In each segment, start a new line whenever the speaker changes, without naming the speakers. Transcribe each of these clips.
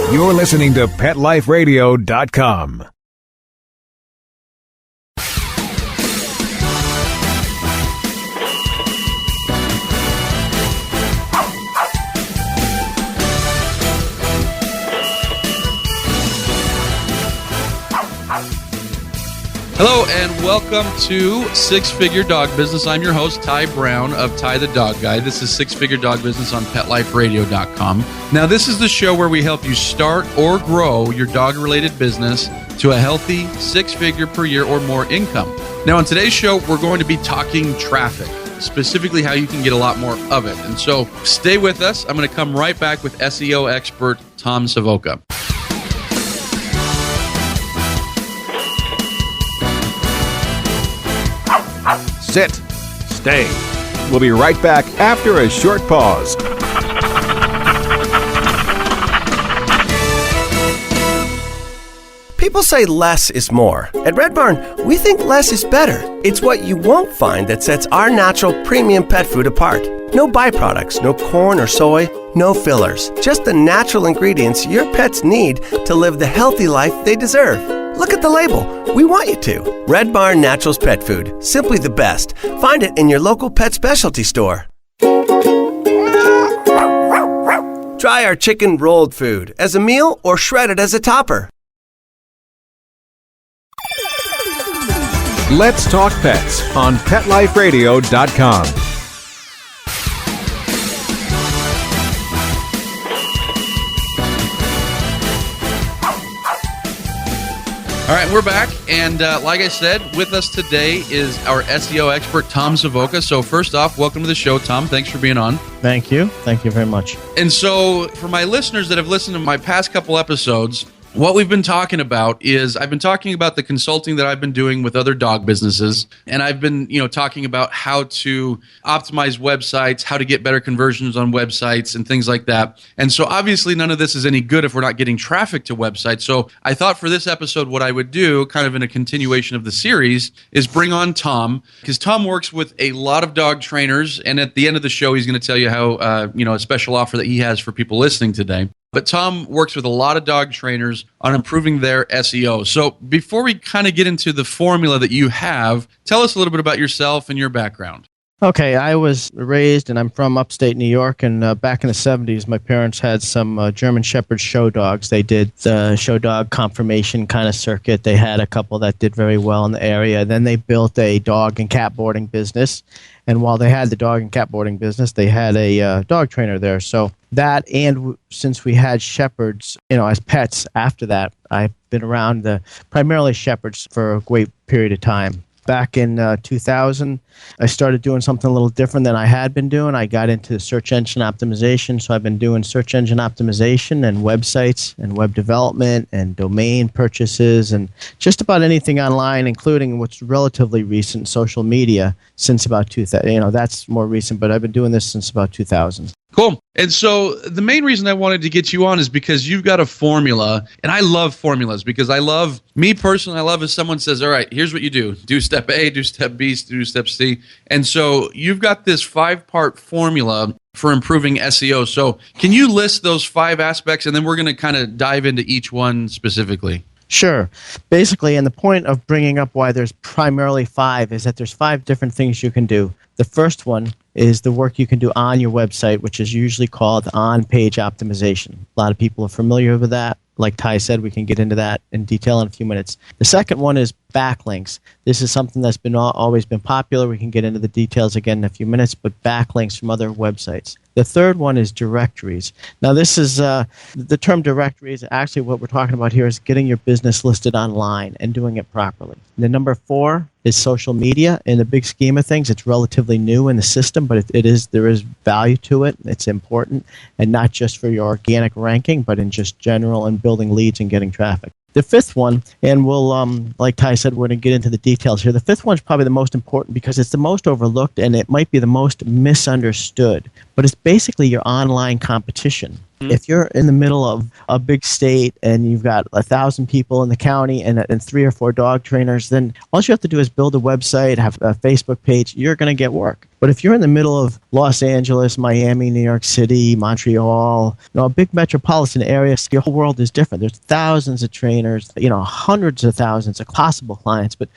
You're listening to PetLifeRadio.com.
Hello and welcome to Six Figure Dog Business. I'm your host, Ty Brown of Ty the Dog Guy. This is Six Figure Dog Business on PetLifeRadio.com. Now, this is the show where we help you start or grow your dog-related business to a healthy six-figure per year or more income. Now, on today's show, we're going to be talking traffic, specifically how you can get a lot more of it. And so stay with us. I'm going to come right back with SEO expert Tom Savoca.
Sit. Stay. We'll be right back after a short pause.
People say less is more. At Red Barn, we think less is better. It's what you won't find that sets our natural premium pet food apart. No byproducts, no corn or soy, no fillers. Just the natural ingredients your pets need to live the healthy life they deserve. Look at the label. We want you to. Red Barn Naturals Pet Food. Simply the best. Find it in your local pet specialty store. Try our chicken rolled food as a meal or shredded as a topper.
Let's talk pets on PetLifeRadio.com.
All right, we're back, and like I said, with us today is our SEO expert, Tom Savoca. So first off, welcome to the show, Tom. Thanks for being on.
Thank you. Thank you very much.
And so for my listeners that have listened to my past couple episodes, what we've been talking about is I've been talking about the consulting that I've been doing with other dog businesses, and I've been, talking about how to optimize websites, how to get better conversions on websites and things like that. And so obviously none of this is any good if we're not getting traffic to websites. So I thought for this episode what I would do, kind of in a continuation of the series, is bring on Tom, because Tom works with a lot of dog trainers, and at the end of the show he's going to tell you how a special offer that he has for people listening today. But Tom works with a lot of dog trainers on improving their SEO. So before we kind of get into the formula that you have, tell us a little bit about yourself and your background.
Okay, I was raised, and I'm from upstate New York, and back in the 70s, my parents had some German Shepherd show dogs. They did the show dog confirmation kind of circuit. They had a couple that did very well in the area. Then they built a dog and cat boarding business, and while they had the dog and cat boarding business, they had a dog trainer there. So that, and since we had shepherds, as pets after that, I've been around primarily shepherds for a great period of time. Back in 2000, I started doing something a little different than I had been doing. I got into search engine optimization, so I've been doing search engine optimization and websites and web development and domain purchases and just about anything online, including what's relatively recent, social media, since about 2000. That's more recent, but I've been doing this since about 2000.
Cool. And so the main reason I wanted to get you on is because you've got a formula, and I love formulas because I love if someone says, all right, here's what you do. Do step A, do step B, do step C. And so you've got this 5-part formula for improving SEO. So can you list those 5 aspects, and then we're going to kind of dive into each one specifically?
Sure. Basically, and the point of bringing up why there's primarily 5 is that there's 5 different things you can do. The first one is the work you can do on your website, which is usually called on-page optimization. A lot of people are familiar with that. Like Ty said, we can get into that in detail in a few minutes. The second one is backlinks. This is something that's been always been popular. We can get into the details again in a few minutes, but backlinks from other websites. The third one is directories. Now, this is the term directories. Actually, what we're talking about here is getting your business listed online and doing it properly. The number 4 is social media. In the big scheme of things, it's relatively new in the system, but there is value to it. It's important, and not just for your organic ranking, but in just general and building leads and getting traffic. The fifth one, and we'll, like Ty said, we're going to get into the details here. The fifth one is probably the most important because it's the most overlooked and it might be the most misunderstood. But it's basically your online competition. If you're in the middle of a big state and you've got 1,000 people in the county and 3 or 4 dog trainers, then all you have to do is build a website, have a Facebook page. You're going to get work. But if you're in the middle of Los Angeles, Miami, New York City, Montreal, a big metropolitan area, the whole world is different. There's thousands of trainers, hundreds of thousands of possible clients, but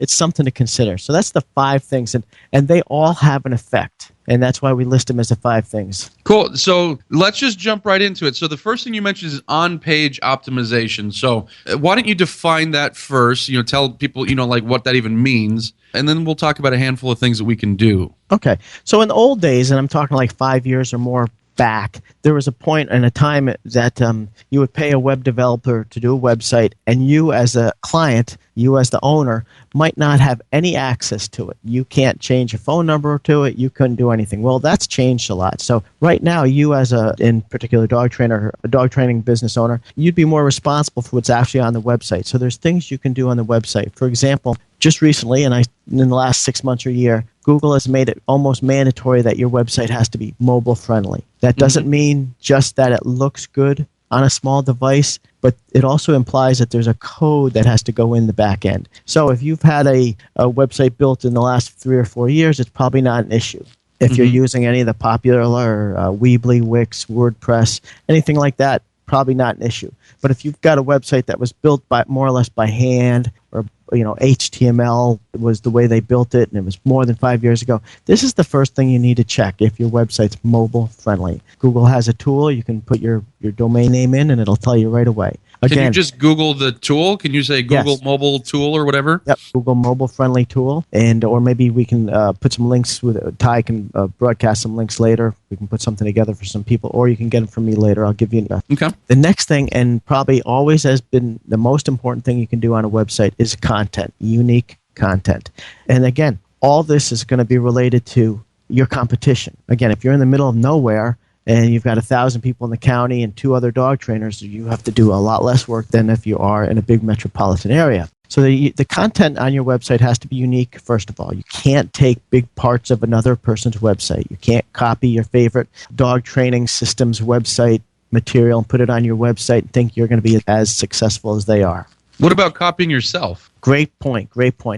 it's something to consider. So that's the 5 things, and they all have an effect. And that's why we list them as the 5 things.
Cool. So let's just jump right into it. So the first thing you mentioned is on-page optimization. So why don't you define that first? Tell people, like what that even means. And then we'll talk about a handful of things that we can do.
Okay. So in the old days, and I'm talking like 5 years or more back, there was a point and a time that you would pay a web developer to do a website, and you as a client, you as the owner, might not have any access to it. You can't change a phone number to it. You couldn't do anything. Well, that's changed a lot. So right now, you as in particular dog trainer, a dog training business owner, you'd be more responsible for what's actually on the website. So there's things you can do on the website. For example, just recently, in the last 6 months or year, Google has made it almost mandatory that your website has to be mobile friendly. That doesn't mean just that it looks good on a small device, but it also implies that there's a code that has to go in the back end. So if you've had a website built in the last 3 or 4 years, it's probably not an issue. If you're using any of the popular Weebly, Wix, WordPress, anything like that, probably not an issue. But if you've got a website that was built by more or less by hand, or HTML was the way they built it, and it was more than 5 years ago, this is the first thing you need to check if your website's mobile friendly. Google has a tool. You can put your domain name in, and it'll tell you right away. Again,
can you just Google the tool? Can you say Google mobile tool or whatever?
Yep, Google mobile friendly tool, or maybe we can put some links with Ty can broadcast some links later. We can put something together for some people, or you can get them from me later. I'll give you.
Okay.
The next thing, and probably always has been the most important thing you can do on a website, is content, unique content. And again, all this is going to be related to your competition. Again, if you're in the middle of nowhere and you've got 1,000 people in the county and 2 other dog trainers, you have to do a lot less work than if you are in a big metropolitan area. So the content on your website has to be unique, first of all. You can't take big parts of another person's website. You can't copy your favorite dog training system's website material and put it on your website and think you're going to be as successful as they are.
What about copying yourself?
Great point.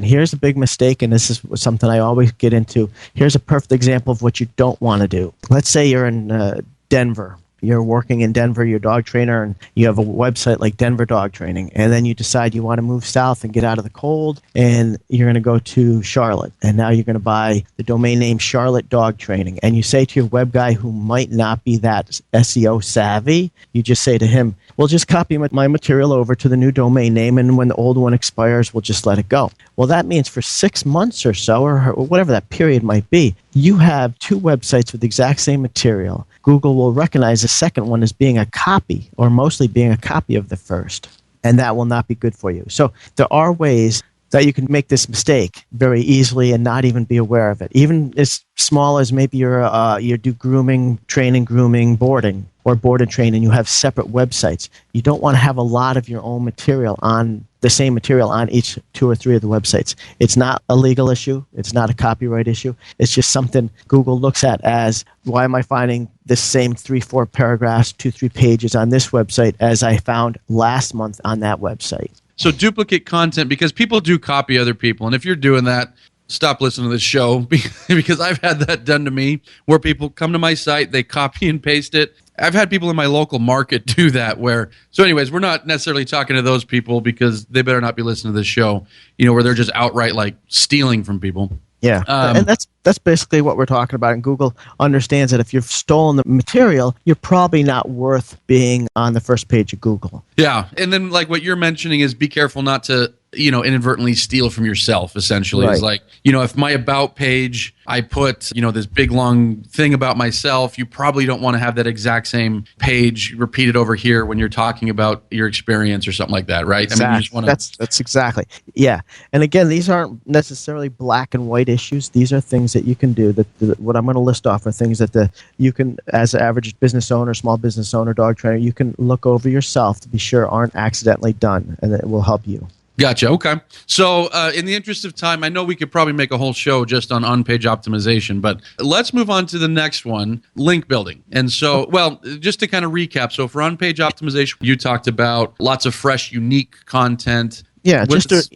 Here's a big mistake, and this is something I always get into. Here's a perfect example of what you don't want to do. Let's say you're in Denver. You're working in Denver, you're a dog trainer, and you have a website like Denver Dog Training, and then you decide you want to move south and get out of the cold, and you're going to go to Charlotte, and now you're going to buy the domain name Charlotte Dog Training, and you say to your web guy who might not be that SEO savvy, you just say to him, we'll just copy my material over to the new domain name, and when the old one expires, we'll just let it go. Well, that means for 6 months or so, or whatever that period might be, you have 2 websites with the exact same material. Google will recognize the second one as being a copy, or mostly being a copy of the first, and that will not be good for you. So there are ways that you can make this mistake very easily and not even be aware of it. Even as small as maybe you do grooming, boarding, or board and train, and you have separate websites. You don't want to have a lot of your own material on the same material on each 2 or 3 of the websites. It's not a legal issue. It's not a copyright issue. It's just something Google looks at as, why am I finding this same 3-4 paragraphs, 2-3 pages on this website as I found last month on that website?
So duplicate content, because people do copy other people. And if you're doing that, stop listening to this show, because I've had that done to me, where people come to my site, they copy and paste it. I've had people in my local market do that so anyways, we're not necessarily talking to those people, because they better not be listening to this show, where they're just outright like stealing from people.
Yeah, and that's basically what we're talking about. And Google understands that if you've stolen the material, you're probably not worth being on the first page of Google. Yeah,
and then like what you're mentioning is be careful not to inadvertently steal from yourself, essentially. Right. It's like, if my about page, I put, this big long thing about myself, you probably don't want to have that exact same page repeated over here when you're talking about your experience or something like that, right?
Exactly.
I mean, you just want to...
That's exactly. Yeah. And again, these aren't necessarily black and white issues. These are things that you can do. What I'm going to list off are things that you can, as an average business owner, small business owner, dog trainer, you can look over yourself to be sure aren't accidentally done, and it will help you.
Gotcha. Okay. So in the interest of time, I know we could probably make a whole show just on page optimization, but let's move on to the next one, link building. And so, well, just to kind of recap. So for on-page optimization, you talked about lots of fresh, unique content.
Yeah,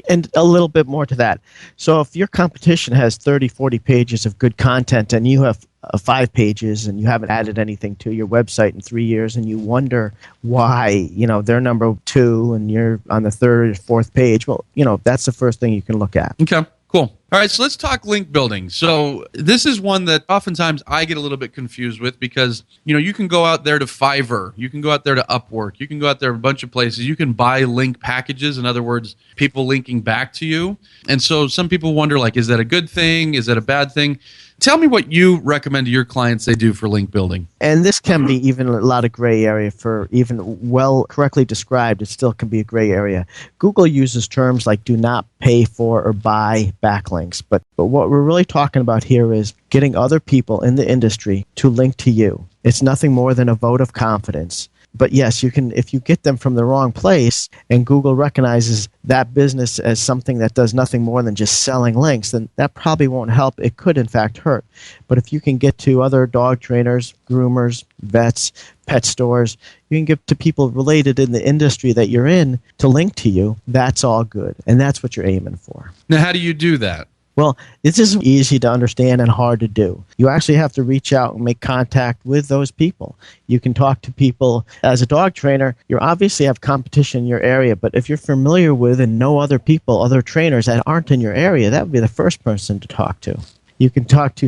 and a little bit more to that. So if your competition has 30, 40 pages of good content and you have 5 pages and you haven't added anything to your website in 3 years and you wonder why, they're number 2 and you're on the 3rd or 4th page, well, that's the first thing you can look at.
Okay. Cool. All right, so let's talk link building. So this is one that oftentimes I get a little bit confused with because, you can go out there to Fiverr, you can go out there to Upwork, you can go out there a bunch of places, you can buy link packages, in other words, people linking back to you. And so some people wonder, is that a good thing? Is that a bad thing? Tell me what you recommend to your clients they do for link building.
And this can be even a lot of gray area for even well correctly described. It still can be a gray area. Google uses terms like do not pay for or buy backlinks. But what we're really talking about here is getting other people in the industry to link to you. It's nothing more than a vote of confidence. But yes, you can, if you get them from the wrong place and Google recognizes that business as something that does nothing more than just selling links, then that probably won't help. It could, in fact, hurt. But if you can get to other dog trainers, groomers, vets, pet stores, you can get to people related in the industry that you're in to link to you, that's all good. And that's what you're aiming for.
Now, how do you do that?
Well, this isn't easy to understand and hard to do. You actually have to reach out and make contact with those people. You can talk to people. As a dog trainer, you obviously have competition in your area, but if you're familiar with and know other people, other trainers that aren't in your area, that would be the first person to talk to. You can talk to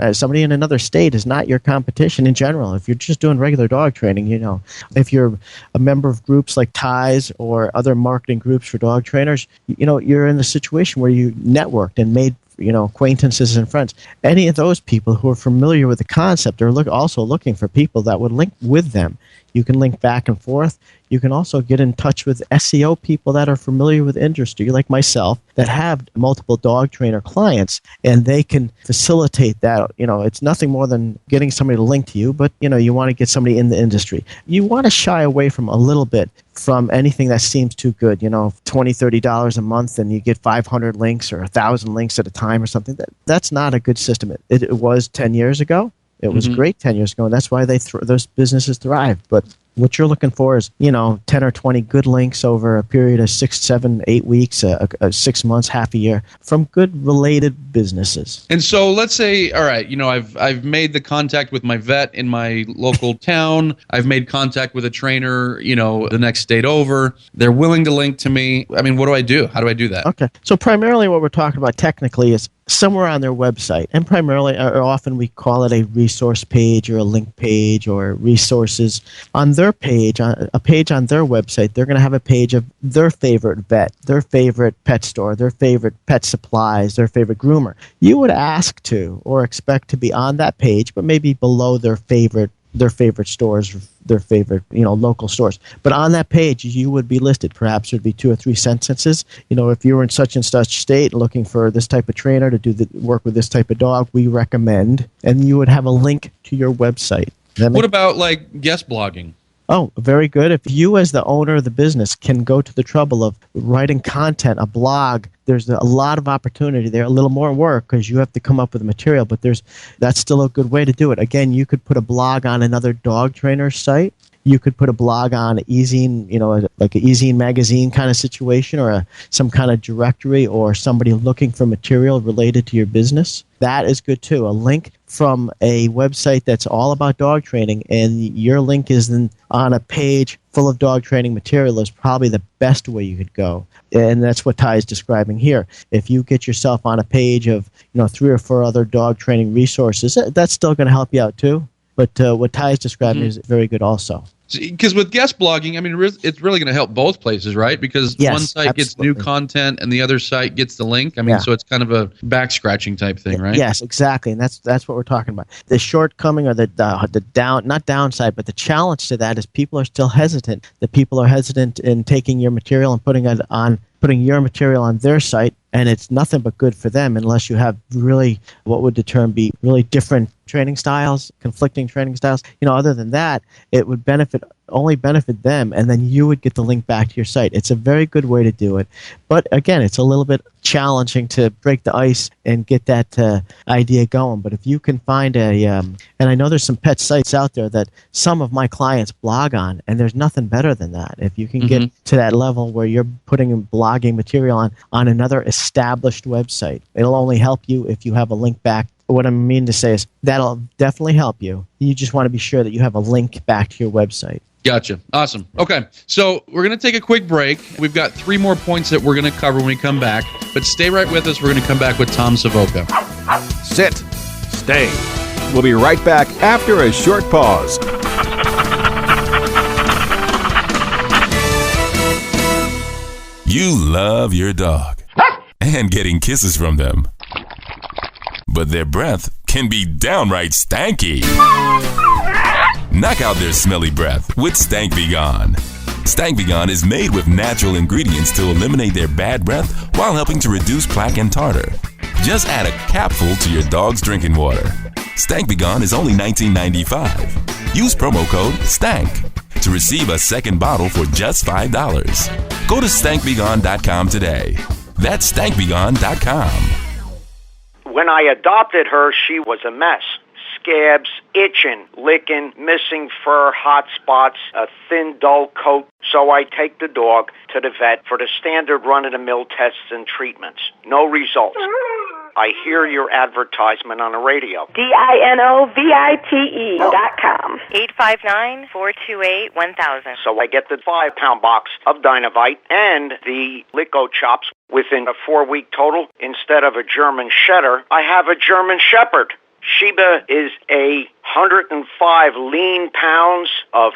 as somebody in another state is not your competition in general. If you're just doing regular dog training, if you're a member of groups like Ties or other marketing groups for dog trainers, you're in a situation where you networked and made acquaintances and friends. Any of those people who are familiar with the concept are also looking for people that would link with them. You can link back and forth. You can also get in touch with SEO people that are familiar with industry, like myself, that have multiple dog trainer clients, and they can facilitate that. It's nothing more than getting somebody to link to you, but, you want to get somebody in the industry. You want to shy away from a little bit from anything that seems too good, $20, $30 a month, and you get 500 links or 1,000 links at a time or something. That's not a good system. It was 10 years ago. It was great 10 years ago, and that's why those businesses thrived. But what you're looking for is, 10 or 20 good links over a period of 6, 7, 8 weeks, 6 months, half a year from good related businesses.
And so let's say, all right, I've made the contact with my vet in my local town. I've made contact with a trainer, the next state over. They're willing to link to me. I mean, what do I do? How do I do that?
Okay. So primarily what we're talking about technically is somewhere on their website, and primarily or often we call it a resource page or a link page or resources. On their page, a page on their website, they're going to have a page of their favorite vet, their favorite pet store, their favorite pet supplies, their favorite groomer. You would ask to or expect to be on that page, but maybe below their favorite stores, their favorite, local stores. But on that page, you would be listed. Perhaps it would be 2 or 3 sentences. If you were in such and such state looking for this type of trainer to do the work with this type of dog, we recommend. And you would have a link to your website.
What about guest blogging?
Oh, very good. If you as the owner of the business can go to the trouble of writing content, a blog, there's a lot of opportunity there, a little more work because you have to come up with the material, but that's still a good way to do it. Again, you could put a blog on another dog trainer site. You could put a blog on Ezine, like an Ezine magazine kind of situation or some kind of directory or somebody looking for material related to your business. That is good too. A link from a website that's all about dog training and your link is then on a page full of dog training material is probably the best way you could go. And that's what Ty is describing here. If you get yourself on a page of 3 or 4 other dog training resources, that's still going to help you out too. But what Ty is describing is very good also.
Because with guest blogging, I mean, it's really going to help both places, right? Because one site gets new content and the other site gets the link. I mean, so it's kind of a back scratching type thing, right?
Yes, exactly, and that's what we're talking about. The shortcoming or the not downside, but the challenge to that is people are still hesitant. The people are hesitant in taking your material and putting your material on their site, and it's nothing but good for them unless you have really what would the term be really different training styles, conflicting training styles. Other than that, it would only benefit them, and then you would get the link back to your site. It's a very good way to do it. But again, it's a little bit challenging to break the ice and get that idea going. But if you can find and I know there's some pet sites out there that some of my clients blog on, and there's nothing better than that. If you can get to that level where you're putting blogging material on another established website, it'll only help you if you have a link back. What I mean to say is that'll definitely help you. You just want to be sure that you have a link back to your website.
Gotcha. Awesome. Okay, so we're going to take a quick break. We've got 3 more points that we're going to cover when we come back, but stay right with us. We're going to come back with Tom Savoca.
Sit. Stay. We'll be right back after a short pause.
You love your dog and getting kisses from them, but their breath can be downright stanky. Knock out their smelly breath with Stank Be Gone. Stank Be Gone is made with natural ingredients to eliminate their bad breath while helping to reduce plaque and tartar. Just add a capful to your dog's drinking water. Stank Be Gone is only $19.95. Use promo code STANK to receive a second bottle for just $5. Go to stankbegone.com today. That's stankbegone.com.
When I adopted her, she was a mess. Scabs, itching, licking, missing fur, hot spots, a thin, dull coat. So I take the dog to the vet for the standard run-of-the-mill tests and treatments. No results. I hear your advertisement on the radio.
DINOVITE.com. 859-428-1000.
So I get the 5-pound box of Dinovite and the Lico Chops within a 4-week total. Instead of a German Setter, I have a German Shepherd. Sheba is 105 lean pounds of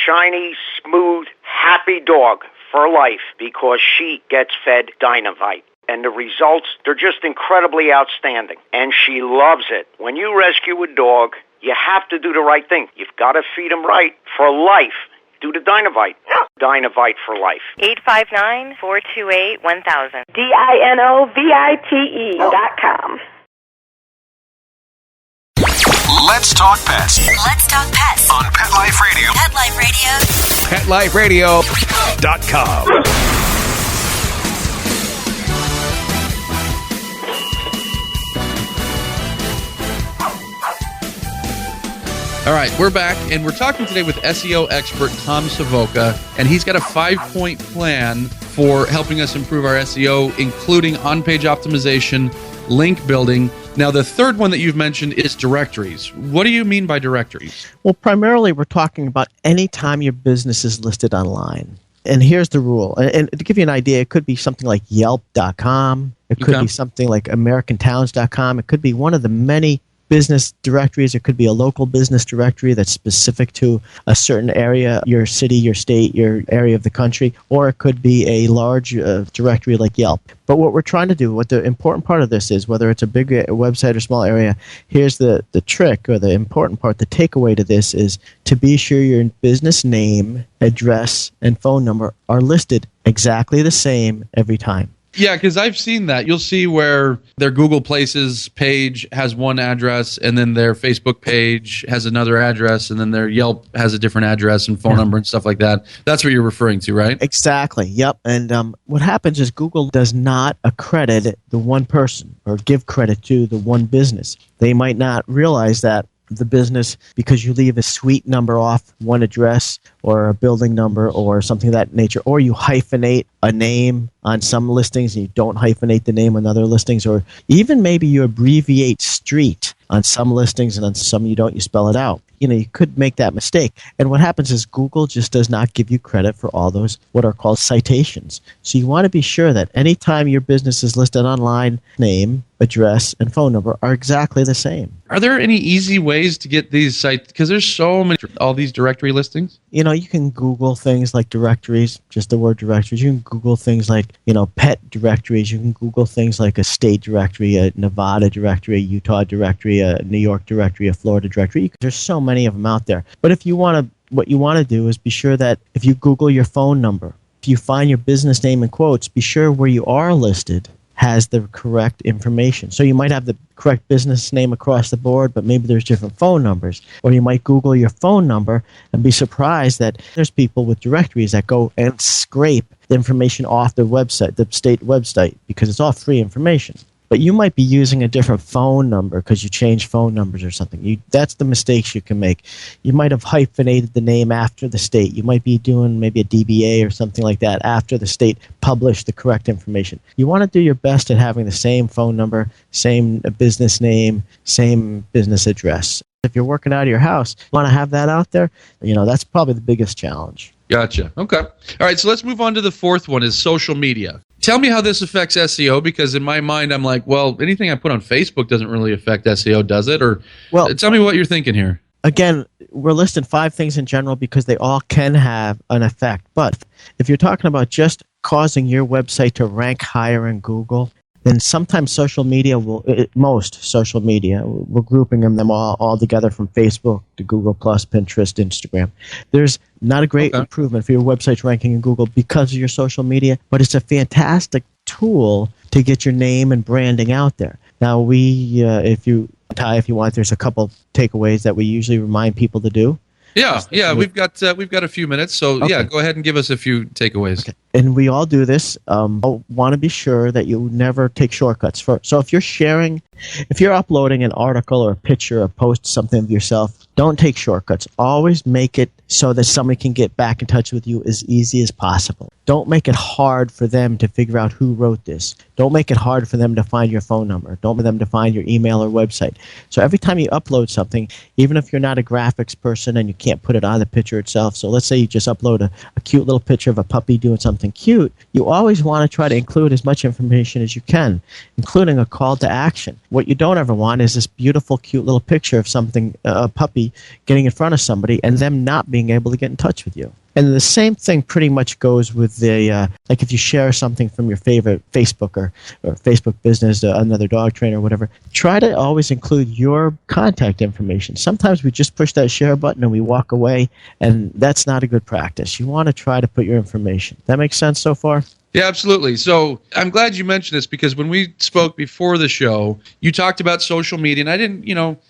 shiny, smooth, happy dog for life because she gets fed Dinovite. And the results, they're just incredibly outstanding. And she loves it. When you rescue a dog, you have to do the right thing. You've got to feed them right for life. Do the Dinovite. Dinovite for life.
859-428-1000. DINOVITE.com.
Let's talk pets.
Let's talk pets
On Pet Life Radio.
Pet Life Radio.
PetLifeRadio.com.
All right, we're back, and we're talking today with SEO expert Tom Savoca, and he's got a 5-point plan for helping us improve our SEO, including on-page optimization, link building. Now, the third one that you've mentioned is directories. What do you mean by directories?
Well, primarily we're talking about any time your business is listed online. And here's the rule. And to give you an idea, it could be something like Yelp.com. It could be something like AmericanTowns.com. It could be one of the many business directories. It could be a local business directory that's specific to a certain area, your city, your state, your area of the country, or it could be a large directory like Yelp. But what we're trying to do, what the important part of this is, whether it's a big website or small area, here's the trick, or the important part, the takeaway to this is to be sure your business name, address, and phone number are listed exactly the same every time.
Yeah, because I've seen that. You'll see where their Google Places page has one address, and then their Facebook page has another address, and then their Yelp has a different address and phone number and stuff like that. That's what you're referring to, right?
Exactly. Yep. And what happens is Google does not accredit the one person or give credit to the one business. They might not realize that the business, because you leave a suite number off one address or a building number or something of that nature, or you hyphenate a name on some listings and you don't hyphenate the name on other listings, or even maybe you abbreviate street on some listings and on some you don't, you spell it out. You could make that mistake. And what happens is Google just does not give you credit for all those what are called citations. So you want to be sure that anytime your business is listed online, name, address, and phone number are exactly the same.
Are there any easy ways to get these sites? Because there's so many, all these directory listings.
You can Google things like directories, just the word directories. You can Google things like, pet directories. You can Google things like a state directory, a Nevada directory, a Utah directory, a New York directory, a Florida directory. There's so many of them out there. But what you want to do is be sure that if you Google your phone number, if you find your business name in quotes, be sure where you are listed has the correct information. So you might have the correct business name across the board, but maybe there's different phone numbers. Or you might Google your phone number and be surprised that there's people with directories that go and scrape the information off the website, the state website, because it's all free information. But you might be using a different phone number because you changed phone numbers or something. That's the mistakes you can make. You might have hyphenated the name after the state. You might be doing maybe a DBA or something like that after the state published the correct information. You want to do your best at having the same phone number, same business name, same business address. If you're working out of your house, you want to have that out there. That's probably the biggest challenge.
Gotcha. Okay. All right, so let's move on to the fourth one, is social media. Tell me how this affects SEO, because in my mind, I'm like, well, anything I put on Facebook doesn't really affect SEO, does it? Or tell me what you're thinking here.
Again, we're listing 5 things in general because they all can have an effect. But if you're talking about just causing your website to rank higher in Google, then sometimes social media most social media, we're grouping them all together from Facebook to Google+, Pinterest, Instagram. There's not a great improvement for your website's ranking in Google because of your social media, but it's a fantastic tool to get your name and branding out there. Now, if you want, there's a couple takeaways that we usually remind people to do.
Yeah, we've got a few minutes, so yeah, go ahead and give us a few takeaways.
Okay. And we all do this. Want to be sure that you never take shortcuts. So if you're uploading an article or a picture or post something of yourself, don't take shortcuts. Always make it so that somebody can get back in touch with you as easy as possible. Don't make it hard for them to figure out who wrote this. Don't make it hard for them to find your phone number. Don't make them to find your email or website. So every time you upload something, even if you're not a graphics person and you can't put it on the picture itself, so let's say you just upload a cute little picture of a puppy doing something cute, you always want to try to include as much information as you can, including a call to action. What you don't ever want is this beautiful, cute little picture of something, a puppy getting in front of somebody and them not being able to get in touch with you. And the same thing pretty much goes with the, like if you share something from your favorite Facebook or Facebook business, another dog trainer or whatever, try to always include your contact information. Sometimes we just push that share button and we walk away, and that's not a good practice. You want to try to put your information. That makes sense so far?
Yeah, absolutely. So I'm glad you mentioned this, because when we spoke before the show, you talked about social media, and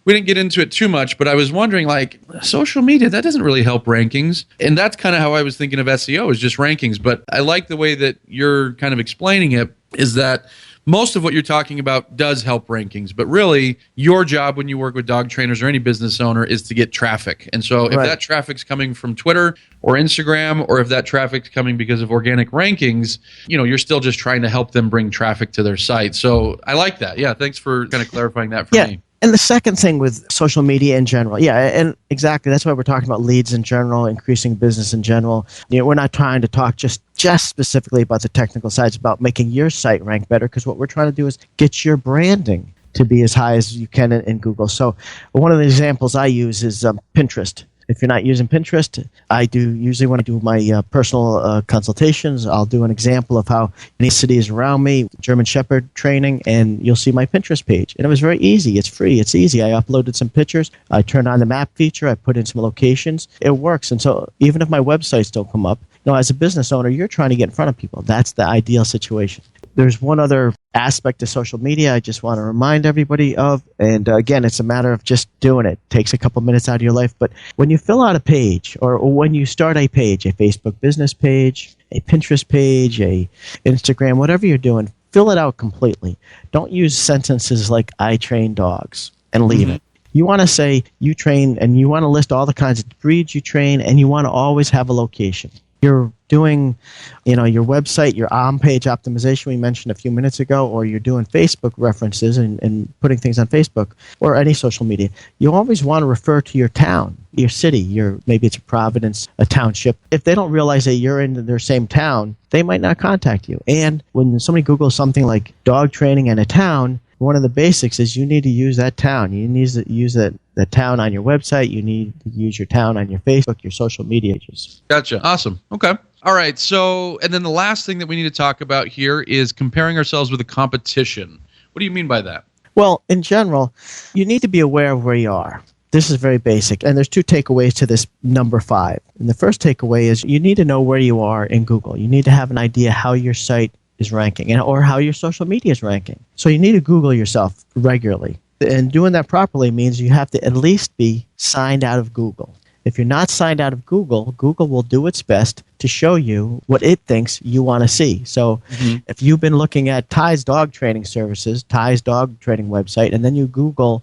we didn't get into it too much, but I was wondering, like, social media, that doesn't really help rankings. And that's kind of how I was thinking of SEO, is just rankings. But I like the way that you're kind of explaining it, is that most of what you're talking about does help rankings, but really your job when you work with dog trainers or any business owner is to get traffic. And so if that traffic's coming from Twitter or Instagram, or if that traffic's coming because of organic rankings, you're still just trying to help them bring traffic to their site. So I like that. Yeah, thanks for kind of clarifying that for me.
And the second thing with social media in general, and exactly, that's why we're talking about leads in general, increasing business in general. We're not trying to talk just specifically about the technical sides, about making your site rank better, because what we're trying to do is get your branding to be as high as you can in Google. So one of the examples I use is Pinterest. If you're not using Pinterest, I do usually when I do my personal consultations, I'll do an example of how any city is around me, German Shepherd training, and you'll see my Pinterest page. And it was very easy. It's free. It's easy. I uploaded some pictures. I turned on the map feature. I put in some locations. It works. And so even if my websites don't come up, as a business owner, you're trying to get in front of people. That's the ideal situation. There's one other aspect of social media I just want to remind everybody of, and again, it's a matter of just doing it. It takes a couple minutes out of your life, but when you fill out a page, or when you start a page, a Facebook business page, a Pinterest page, a Instagram, whatever you're doing, fill it out completely. Don't use sentences like "I train dogs" and leave it. You want to say you train, and you want to list all the kinds of breeds you train, and you want to always have a location. You're doing, your website, your on-page optimization we mentioned a few minutes ago, or you're doing Facebook references and putting things on Facebook or any social media. You always want to refer to your town, your city, maybe it's a Providence, a township. If they don't realize that you're in their same town, they might not contact you. And when somebody Googles something like dog training in a town, one of the basics is you need to use that town. You need to use that town on your website. You need to use your town on your Facebook, your social media pages.
Gotcha. Awesome. Okay. All right. So, and then the last thing that we need to talk about here is comparing ourselves with the competition. What do you mean by that?
Well, in general, you need to be aware of where you are. This is very basic. And there's 2 takeaways to this number 5. And the first takeaway is you need to know where you are in Google. You need to have an idea how your site is ranking or how your social media is ranking. So you need to Google yourself regularly. And doing that properly means you have to at least be signed out of Google. If you're not signed out of Google, Google will do its best to show you what it thinks you want to see. So if you've been looking at Ty's dog training services, Ty's dog training website, and then you Google,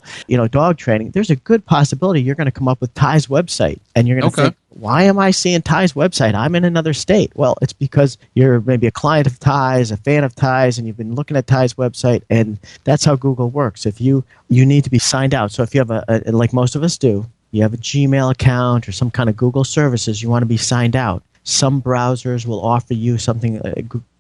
dog training, there's a good possibility you're going to come up with Ty's website. And you're going to think, why am I seeing Ty's website? I'm in another state. Well, it's because you're maybe a client of Ty's, a fan of Ty's, and you've been looking at Ty's website, and that's how Google works. If you need to be signed out. So if you have like most of us do, you have a Gmail account or some kind of Google services, you want to be signed out. Some browsers will offer you something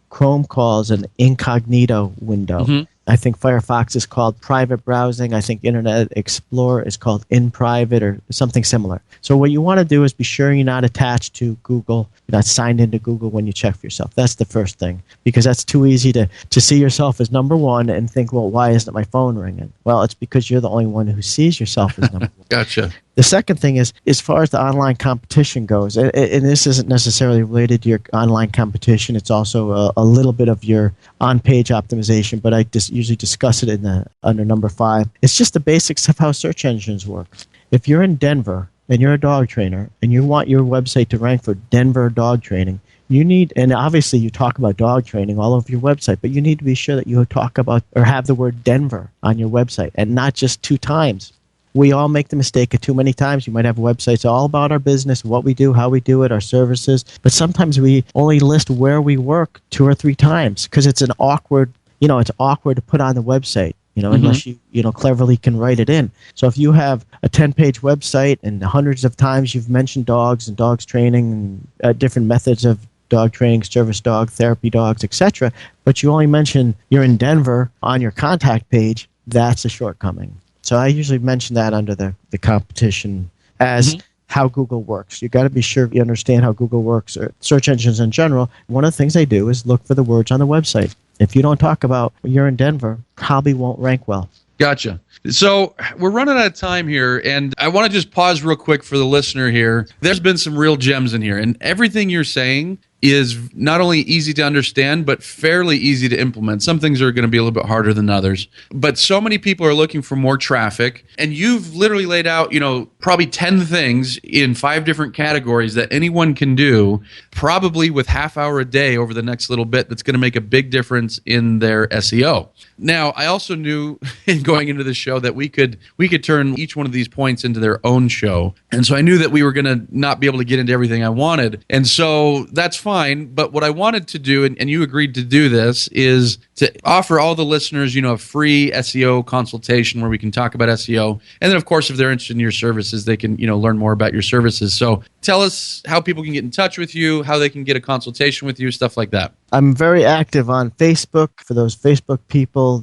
Chrome calls an incognito window. I think Firefox is called private browsing. I think Internet Explorer is called in private or something similar. So what you want to do is be sure you're not attached to Google, you're not signed into Google when you check for yourself. That's the first thing, because that's too easy to see yourself as number one and think, well, why isn't my phone ringing? Well, it's because you're the only one who sees yourself as number one.
Gotcha.
The second thing is, as far as the online competition goes, and this isn't necessarily related to your online competition, it's also a little bit of your on-page optimization, but I just usually discuss it under number 5. It's just the basics of how search engines work. If you're in Denver and you're a dog trainer and you want your website to rank for Denver dog training, you need, and obviously you talk about dog training all over your website, but you need to be sure that you talk about or have the word Denver on your website and not just 2 times. We all make the mistake of too many times. You might have websites all about our business, what we do, how we do it, our services. But sometimes we only list where we work 2 or 3 times because it's an awkward, it's awkward to put on the website, unless you, cleverly can write it in. So if you have a 10-page website and hundreds of times you've mentioned dogs and dogs training and different methods of dog training, service dog, therapy dogs, etc., but you only mention you're in Denver on your contact page, that's a shortcoming. So I usually mention that under the competition as how Google works. You've got to be sure you understand how Google works, or search engines in general. One of the things they do is look for the words on the website. If you don't talk about you're in Denver, probably won't rank well.
Gotcha. So we're running out of time here, and I want to just pause real quick for the listener here. There's been some real gems in here, and everything you're saying is not only easy to understand, but fairly easy to implement. Some things are going to be a little bit harder than others. But so many people are looking for more traffic, and you've literally laid out, probably 10 things in 5 different categories that anyone can do, probably with half hour a day over the next little bit, that's going to make a big difference in their SEO. Now, I also knew in going into the show that we could turn each one of these points into their own show. And so I knew that we were going to not be able to get into everything I wanted. And so that's fine. But what I wanted to do, and you agreed to do this, is to offer all the listeners, a free SEO consultation where we can talk about SEO. And then, of course, if they're interested in your services, they can, learn more about your services. So tell us how people can get in touch with you, how they can get a consultation with you, stuff like that. I'm
very active on Facebook. For those Facebook people,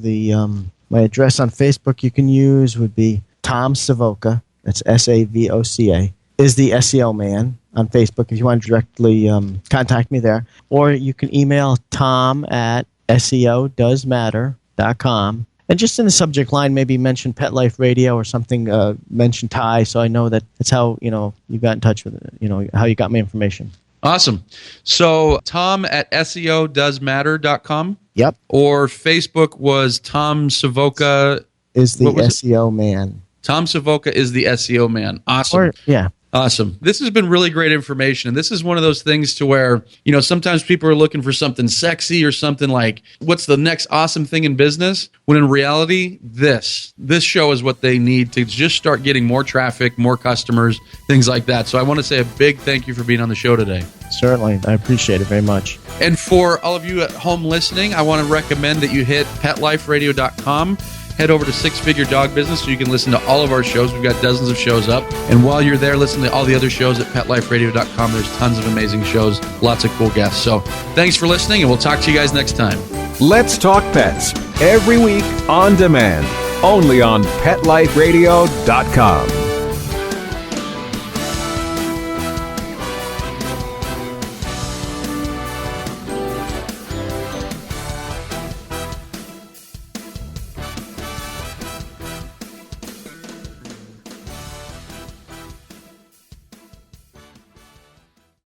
my address on Facebook you can use would be Tom Savoca. That's Savoca. Is the SEO man on Facebook if you want to directly contact me there. Or you can email tom@seodoesmatter.com. And just in the subject line, maybe mention Pet Life Radio or something, mention Ty, so I know that that's how, you got in touch with it, how you got my information.
Awesome. So tom@seodoesmatter.com?
Yep.
Or Facebook was Tom Savoca.
Is the SEO man.
Tom Savoca is the SEO man. Awesome.
Yeah.
Awesome. This has been really great information. And this is one of those things to where, sometimes people are looking for something sexy or something like, what's the next awesome thing in business? When in reality, this show is what they need to just start getting more traffic, more customers, things like that. So I want to say a big thank you for being on the show today.
Certainly. I appreciate it very much.
And for all of you at home listening, I want to recommend that you hit PetLifeRadio.com. Head over to Six Figure Dog Business so you can listen to all of our shows. We've got dozens of shows up. And while you're there, listen to all the other shows at PetLifeRadio.com. There's tons of amazing shows, lots of cool guests. So thanks for listening, and we'll talk to you guys next time.
Let's Talk Pets, every week on demand, only on PetLifeRadio.com.